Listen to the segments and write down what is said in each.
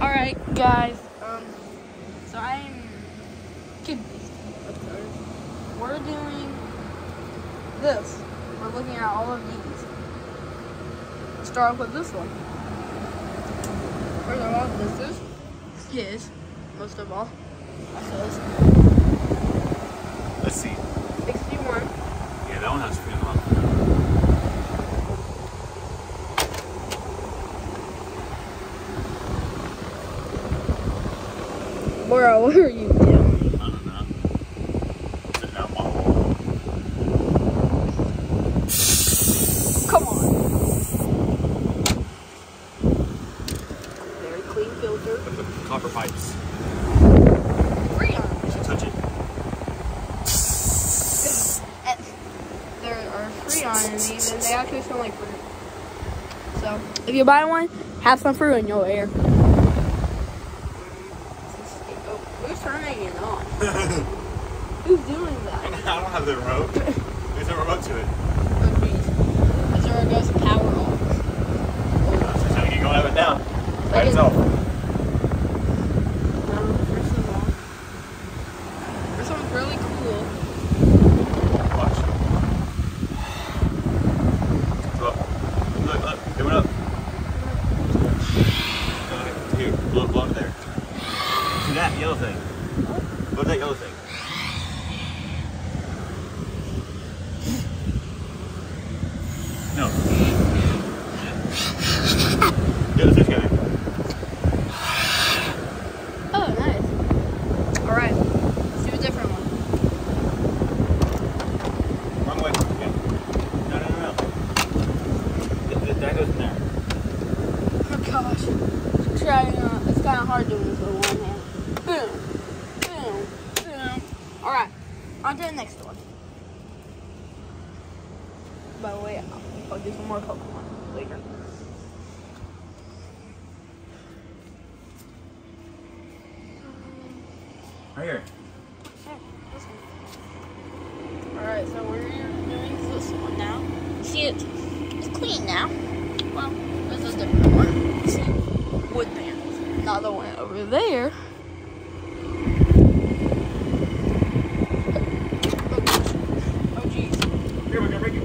Alright, guys. So I'm we're doing this. We're looking at all of these. Let's start off with this one. First of all, this is his. Most of all. That's his. Let's see. 61. Yeah, that one has to be on. Bro, what are you doing? I don't know. Sitting out my wall. Come on. Very clean filter. Look at the copper pipes. Freon. You should touch it. There are Freon in these, and they actually smell like fruit. So, if you buy one, have some fruit in your air. Who's turning it on? Who's doing that? I don't have the remote. There's no remote to it. Oh, jeez. That's where it goes to power off. So it's going to have it down. By itself. First of all, this one's really cool. Watch. Look. Look. It went up. Here. Blow it there. See that yellow thing? What is that yellow thing? No. Get the fish guy. Oh, nice. Alright, let's do a different one. Wrong way. Okay. No. That goes in there. Oh gosh. It's kind of hard doing this with one hand. Boom. Boom. Boom. Alright, on to the next one. By the way, I'll do some more Pokemon later. Right here. This one. Alright, so we're doing this one now. See, it's clean now. Well, this is a different one. See, wood bands. Not the one over there. Oh, jeez. Here, we're gonna break it.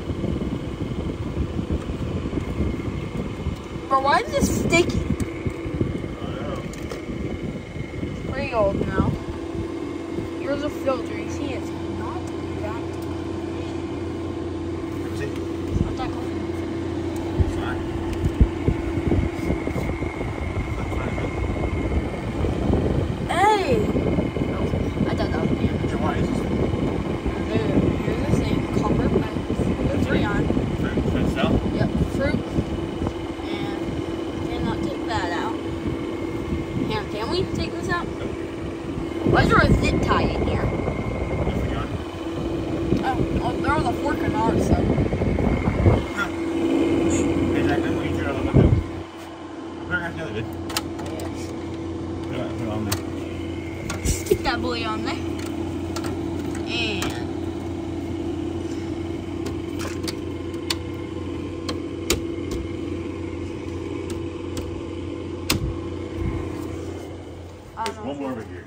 Bro, why is this sticky? I don't know. Pretty old now. Here's a filter. You see, it's not that Let me see. It's not that clean. It's fine. Hey! No, I thought that was the end. Why is this? Here's this thing, copper pipes. Freon. Fruit cell? Yep, fruit. And cannot take that out. Here, can we take this out? Nope. Why is there a zip tie in here? Freon. Oh, there was a fork in ours, so. Hey, Jack, then we can turn on the window. Put it right together, dude. Yes. Put it on there. Stick that boy on there. And. There's one more over here.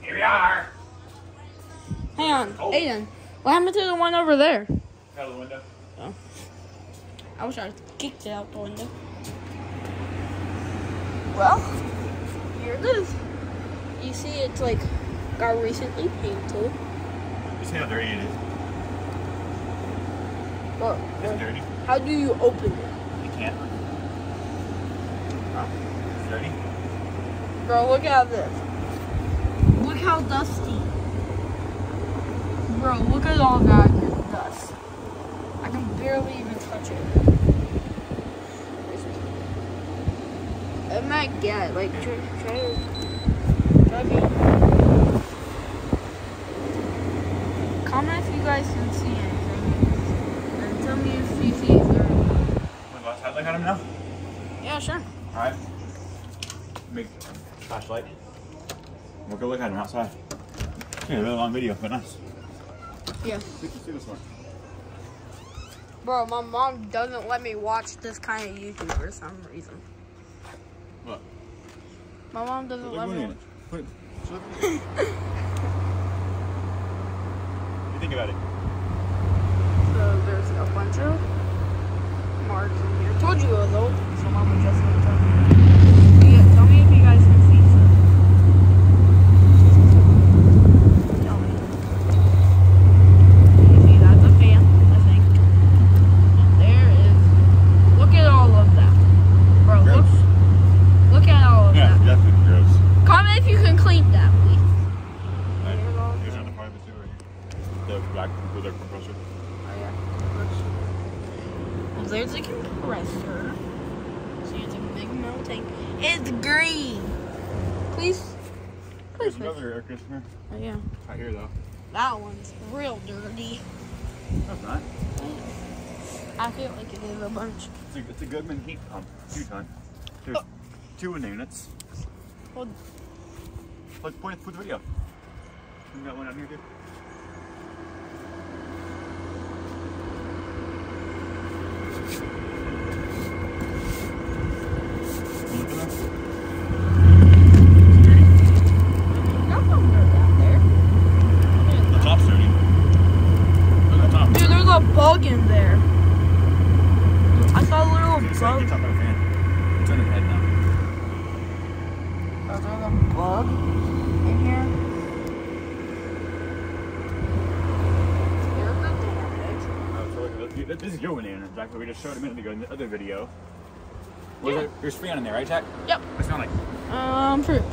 Here we are. Hang on, Oh. Aiden. What happened to the one over there? Out of the window. Oh. I wish I had kicked it out the window. Well, here it is. You see it's like got recently painted. You see how dirty it is? Well, It's dirty. how do you open it? You can't. It's dirty. Bro, look at this. Look how dusty. Bro, look at all that dust. I can barely even touch it. I might get it. Like, try to be. Comment if you guys can see anything. And tell me if you see it. Want to go outside look at him now? Yeah, sure. Alright. Make flashlight. We'll go look at him outside. Yeah, a really long video, but nice. Yeah. See this one. Bro, my mom doesn't let me watch this kind of YouTube for some reason. What? My mom doesn't let me watch. What do you think about it? So there's a bunch of marks in here. Told you it was old, so Mama just went to tell me. Yeah, tell me if you guys can see some. Tell me. You see, that's a fan, I think. And there is. Look at all of that. Bro, look at all of that. Yeah, definitely gross. Comment if you can clean that, please. Here's another part of the sewer right here. The black with the compressor. Oh, yeah. Well, there's a compressor. See, it's a big metal tank. It's green. Please. There's another air conditioner. Oh, yeah. Right here, though. That one's real dirty. That's not. I feel like it is a bunch. It's a Goodman heat pump. 2-ton. There's 2 units. Well, Let's point the video. We got one out here, too. bug in there. I saw a little bug. It's on my fan. It's on her head now. Oh, there's a bug in here. There's the damage. This is your banana, Jack, but we just showed a minute ago in the other video. There's freon in there, right, Jack? Yep. What's it smell like? Fruit.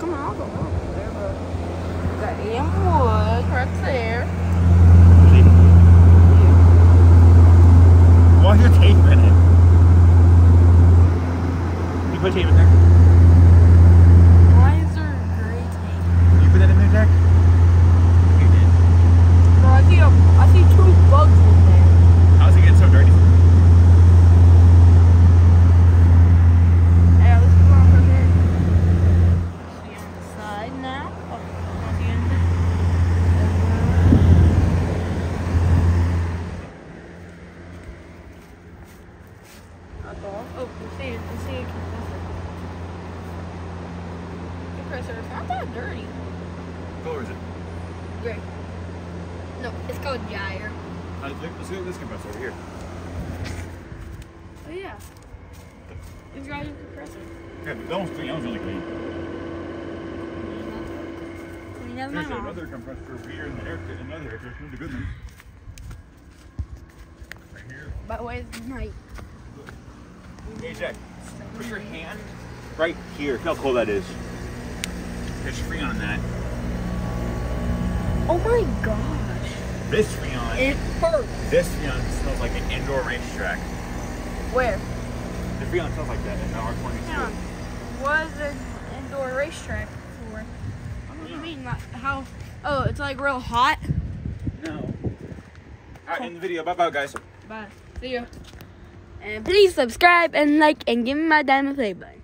Come on, I'll go over there, bro. We got wood right there. Why is your tape in it? You put tape in there? Why is there gray tape? You put that in there, Jack? You did. Bro, I see 2 bugs in there. How's it getting so dirty? Yeah, let's go over here. See on the side now. Oh, on the end. Oh, we see a compressor. Compressor, it's not that dirty. What color is it? Gray. No, it's called gyre. Let's look at this compressor over here. Oh yeah. It's got a compressor. Yeah, but those 3 ounces really clean. Clean as my There's mom. another compressor over here and another air conditioner, the good one. Right here. By the way, it's night. Hey Jack, put your hand right here. Look how cold that is. There's freon on that. Oh my gosh. This freon. It hurts. This freon smells like an indoor racetrack. Where? The freon smells like that in the R22. Yeah. What is an indoor racetrack for? What do you mean? Like, how? Oh, it's like real hot? No. Alright, end the video. Bye-bye, guys. Bye. See ya. And please subscribe and like and give me my diamond play button.